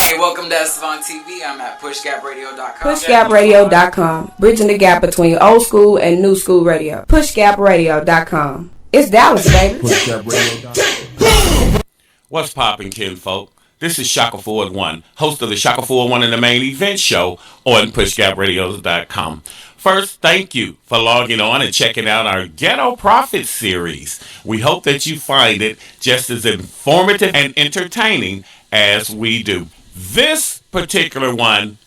Hey, welcome to Estevan TV. I'm at pushgapradio.com. Pushgapradio.com. Bridging the gap between old school and new school radio. Pushgapradio.com. It's Dallas, baby. What's poppin', kinfolk? This is Shaka Ford One, host of the Shaka Ford One in the Main Event Show on pushgapradio.com. First, thank you for logging on and checking out our Ghetto Prophet series. We hope that you find it just as informative and entertaining as we do. This particular one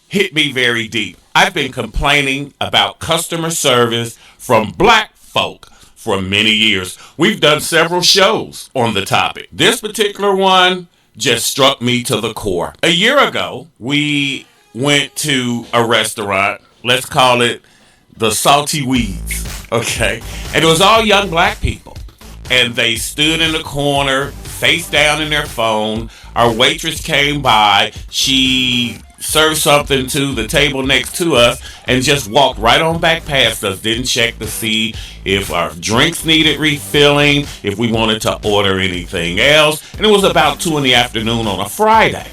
hit me very deep. I've been complaining about customer service from black folk for many years. We've done several shows on the topic. This particular one just struck me to the core. A year ago, we went to a restaurant. Let's call it the Salty Weeds, okay? And it was all young black people. And they stood in the corner, face down in their phone. Our waitress came by. She served something to the table next to us and just walked right on back past us. Didn't check to see if our drinks needed refilling, if we wanted to order anything else. And it was about 2 p.m. on a Friday.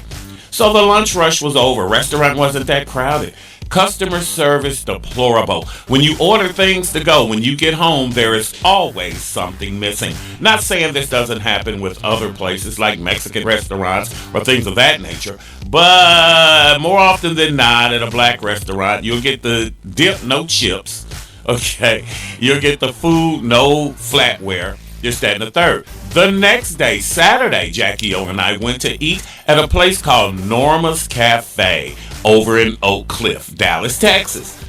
So the lunch rush was over. Restaurant wasn't that crowded. Customer service deplorable. When you order things to go, when you get home, there is always something missing. Not saying this doesn't happen with other places like Mexican restaurants or things of that nature, but more often than not at a black restaurant, you'll get the dip, no chips. Okay, you'll get the food, no flatware. This, that, and the third. The next day, Saturday, Jackie O and I went to eat at a place called Norma's Cafe over in Oak Cliff, Dallas, Texas.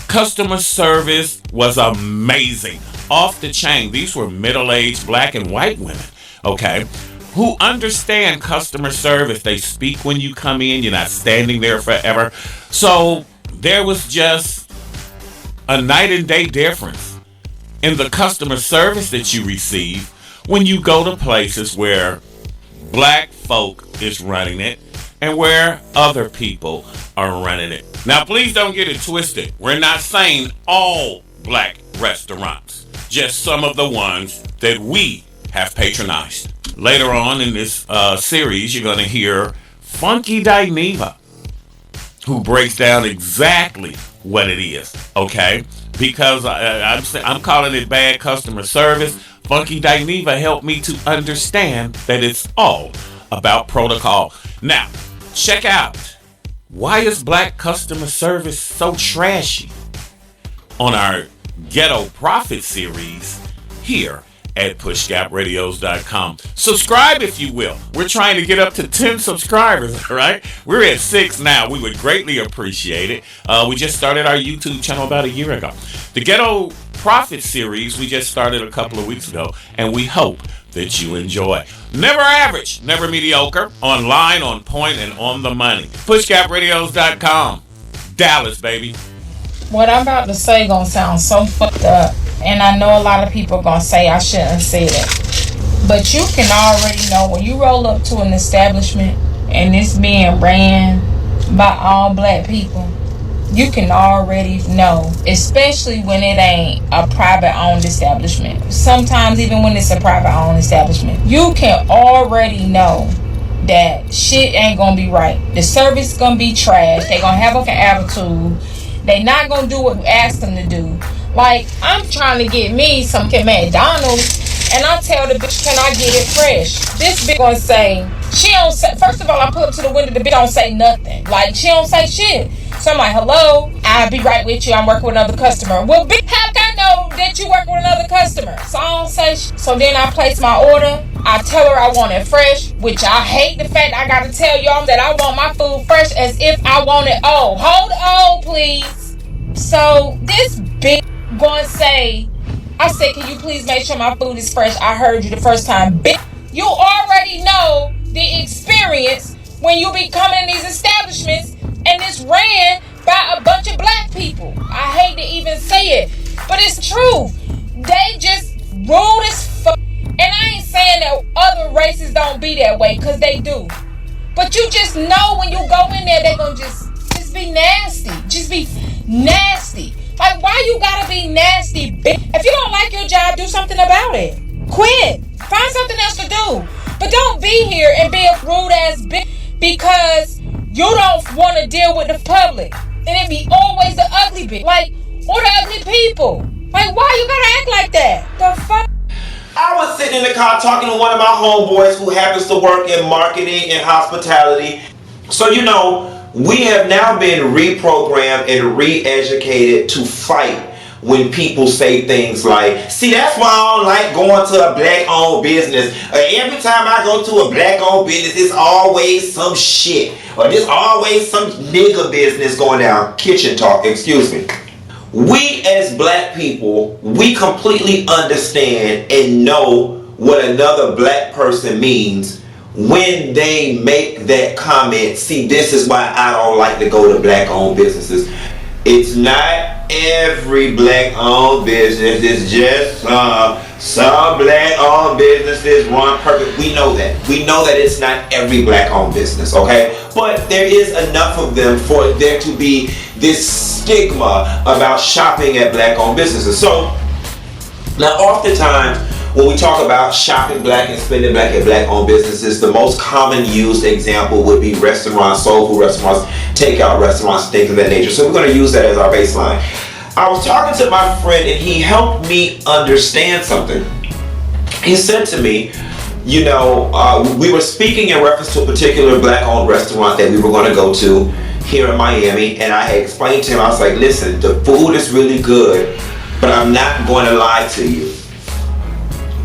Customer service was amazing. Off the chain. These were middle-aged black and white women, okay, who understand customer service. They speak when you come in. You're not standing there forever. So there was just a night and day difference in the customer service that you receive when you go to places where black folk is running it and where other people are running it. Now, please don't get it twisted. We're not saying all black restaurants, just some of the ones that we have patronized. Later on in this series, you're going to hear Funky Dineva, who breaks down exactly what it is, okay? Because I'm calling it bad customer service. Funky Dineva helped me to understand that it's all about protocol. Now, check out, why is black customer service so trashy on our Ghetto Prophet series here at pushgapradios.com. Subscribe if you will. We're trying to get up to 10 subscribers, right? We're at 6 now. We would greatly appreciate it. We just started our YouTube channel about a year ago. The Ghetto Prophet series we just started a couple of weeks ago, and we hope that you enjoy. Never average, never mediocre, online, on point, and on the money. Pushgapradios.com. Dallas, baby. What I'm about to say gonna sound so fucked up, and I know a lot of people gonna say I shouldn't say that, but you can already know when you roll up to an establishment and it's being ran by all black people. You can already know, especially when it ain't a private owned establishment. Sometimes even when it's a private owned establishment, you can already know that shit ain't gonna be right. The service gonna be trash. They gonna have an attitude. They not gonna do what you ask them to do. Like, I'm trying to get me some McDonald's, and I tell the bitch, can I get it fresh? This bitch gonna say, she don't say, first of all, I pull up to the window, the bitch don't say nothing. Like, she don't say shit. So I'm like, hello, I'll be right with you, I'm working with another customer. Well, bitch, how can I know that you work with another customer? So I don't say shit. So then I place my order. I tell her I want it fresh, which I hate the fact I gotta tell y'all that I want my food fresh as if I want it old. Hold on, please. So this bitch gonna say, I said, can you please make sure my food is fresh? I heard you the first time. Bitch, you already know the experience when you be coming in these establishments and it's ran by a bunch of black people. I hate to even say it, but it's true. They just rude as fuck. And I ain't saying that other races don't be that way, because they do. But you just know when you go in there, they gonna just be nasty. Just be nasty. Like, why you gotta be nasty, bitch? If you don't like your job, do something about it. Quit. Find something else to do. But don't be here and be a rude ass bitch because you don't want to deal with the public. And it be always the ugly bitch. Like, or the ugly people. Like, why you gotta act like that? The fuck? I was sitting in the car talking to one of my homeboys who happens to work in marketing and hospitality. So, we have now been reprogrammed and re-educated to fight when people say things like, see, that's why I don't like going to a black-owned business. Every time I go to a black-owned business, it's always some shit. Or there's always some nigga business going down. Kitchen talk, excuse me. We as black people, we completely understand and know what another black person means when they make that comment. See, this is why I don't like to go to black-owned businesses. It's not every black-owned business. It's just some black-owned businesses run perfect. We know that. We know that it's not every black-owned business, okay? But there is enough of them for there to be this stigma about shopping at black-owned businesses. So, now oftentimes, when we talk about shopping black and spending black at black-owned businesses, the most common used example would be restaurants, soul food restaurants, takeout restaurants, things of that nature. So we're going to use that as our baseline. I was talking to my friend and he helped me understand something. He said to me, we were speaking in reference to a particular black-owned restaurant that we were going to go to here in Miami, and I had explained to him, I was like, listen, the food is really good, but I'm not going to lie to you.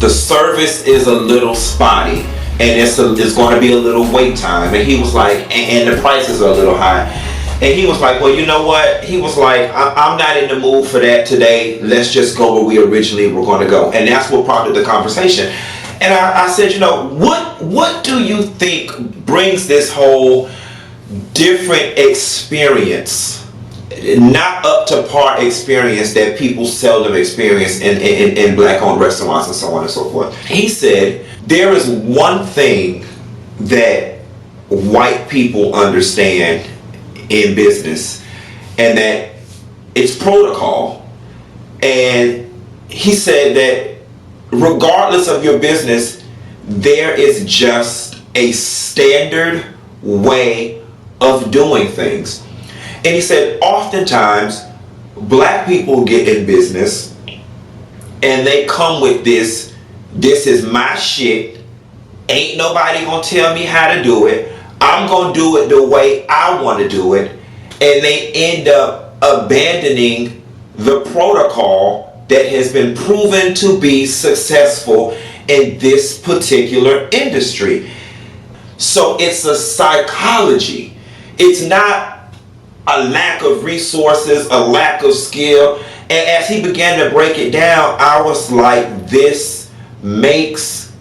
The service is a little spotty, and it's going to be a little wait time. And he was like, and the prices are a little high. And he was like, well, you know what? He was like, I'm not in the mood for that today. Let's just go where we originally were going to go. And that's what prompted the conversation. And I said, what do you think brings this whole different experience, not up to par experience that people seldom experience in black-owned restaurants and so on and so forth? He said, there is one thing that white people understand in business, and that it's protocol. And he said that regardless of your business, there is just a standard way of doing things. And he said, oftentimes, black people get in business and they come with this is my shit, ain't nobody gonna tell me how to do it, I'm gonna do it the way I want to do it. And they end up abandoning the protocol that has been proven to be successful in this particular industry. So it's a psychology. It's not a lack of resources, a lack of skill. And as he began to break it down, I was like, this makes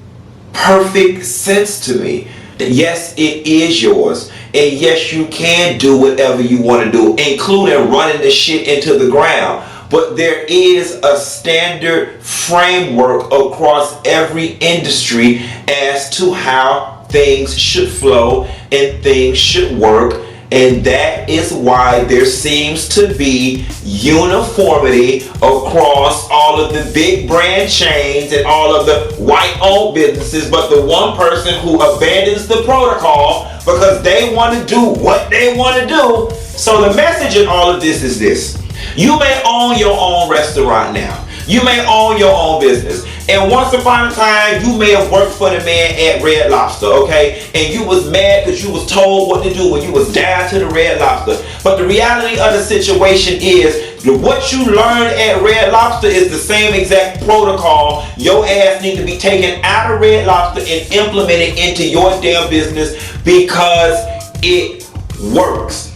perfect sense to me. Yes, it is yours. And yes, you can do whatever you want to do, including running the shit into the ground. But there is a standard framework across every industry as to how things should flow and things should work. And that is why there seems to be uniformity across all of the big brand chains and all of the white-owned businesses, but the one person who abandons the protocol because they want to do what they want to do. So the message in all of this is this. You may own your own restaurant now. You may own your own business. And once upon a time, you may have worked for the man at Red Lobster, okay? And you was mad because you was told what to do when you was down to the Red Lobster. But the reality of the situation is, what you learned at Red Lobster is the same exact protocol your ass need to be taken out of Red Lobster and implemented into your damn business because it works.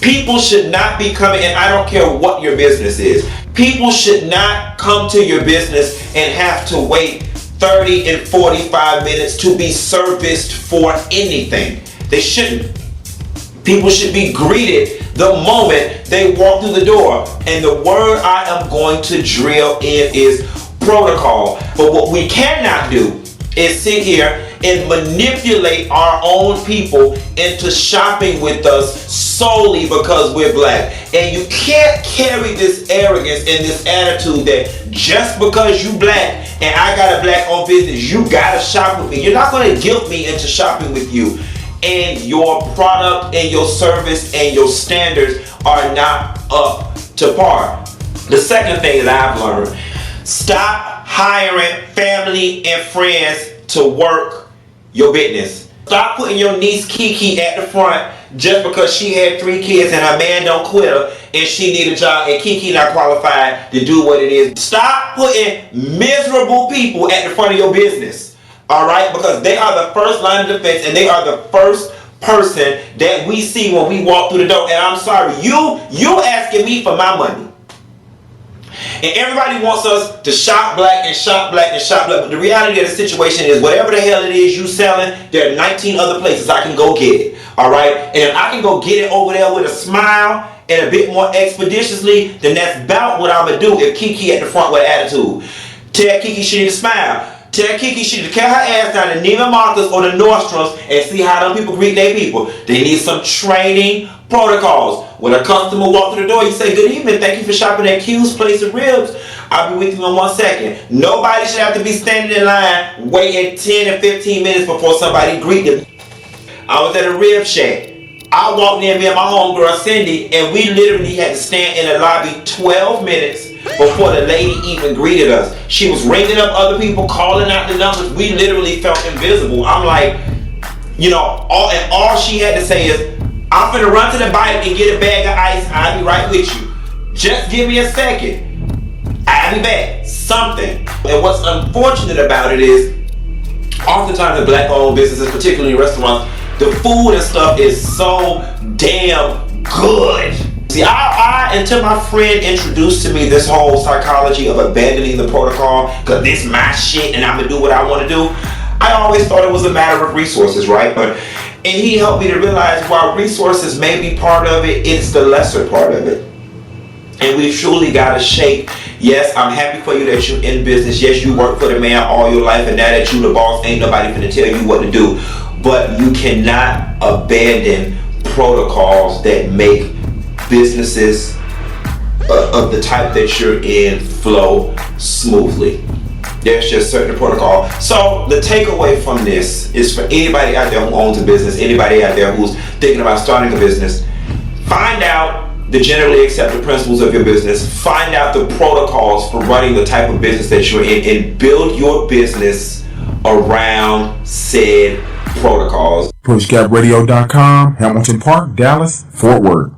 People should not be coming, and I don't care what your business is, people should not come to your business and have to wait 30 and 45 minutes to be serviced for anything. They shouldn't. People should be greeted the moment they walk through the door. And the word I am going to drill in is protocol. But what we cannot do is sit here and manipulate our own people into shopping with us solely because we're black. And you can't carry this arrogance and this attitude that just because you black and I got a black owned business, you gotta shop with me. You're not gonna guilt me into shopping with you. and your product and your service and your standards are not up to par. The second thing that I've learned, stop hiring family and friends to work your business. Stop putting your niece Kiki at the front just because she had 3 kids and her man don't quit her and she need a job and Kiki not qualified to do what it is. Stop putting miserable people at the front of your business, all right? Because they are the first line of defense and they are the first person that we see when we walk through the door. And I'm sorry, you asking me for my money. And everybody wants us to shop black and shop black and shop black. But the reality of the situation is whatever the hell it is you selling, there are 19 other places I can go get it. All right? And if I can go get it over there with a smile and a bit more expeditiously, then that's about what I'm going to do if Kiki at the front with attitude. Tell Kiki she need to smile. Tell Kiki she need to carry her ass down to Neiman Marcus or the Nordstroms and see how them people greet their people. They need some training protocols. When a customer walks through the door, you say, "Good evening, thank you for shopping at Q's Place of Ribs. I'll be with you in 1 second." Nobody should have to be standing in line waiting 10 and 15 minutes before somebody greet them. I was at a rib shack. I walked in, me and my homegirl Cindy, and we literally had to stand in the lobby 12 minutes before the lady even greeted us. She was ringing up other people, calling out the numbers. We literally felt invisible. I'm like, all she had to say is, "I'm finna run to the bike and get a bag of ice. I'll be right with you. Just give me a second. I'll be back." Something. And what's unfortunate about it is, oftentimes in black-owned businesses, particularly restaurants, the food and stuff is so damn good. See, I until my friend introduced to me this whole psychology of abandoning the protocol, because this is my shit and I'm gonna do what I want to do, I always thought it was a matter of resources, right? And he helped me to realize while resources may be part of it, it's the lesser part of it. And we've truly got to shape. Yes, I'm happy for you that you're in business. Yes, you work for the man all your life, and now that you the boss, ain't nobody finna tell you what to do. But you cannot abandon protocols that make businesses of the type that you're in flow smoothly. There's just certain protocol. So the takeaway from this is for anybody out there who owns a business, anybody out there who's thinking about starting a business, find out the generally accepted principles of your business, find out the protocols for running the type of business that you're in, and build your business around said protocols. PushGapRadio.com, Hamilton Park, Dallas, Fort Worth.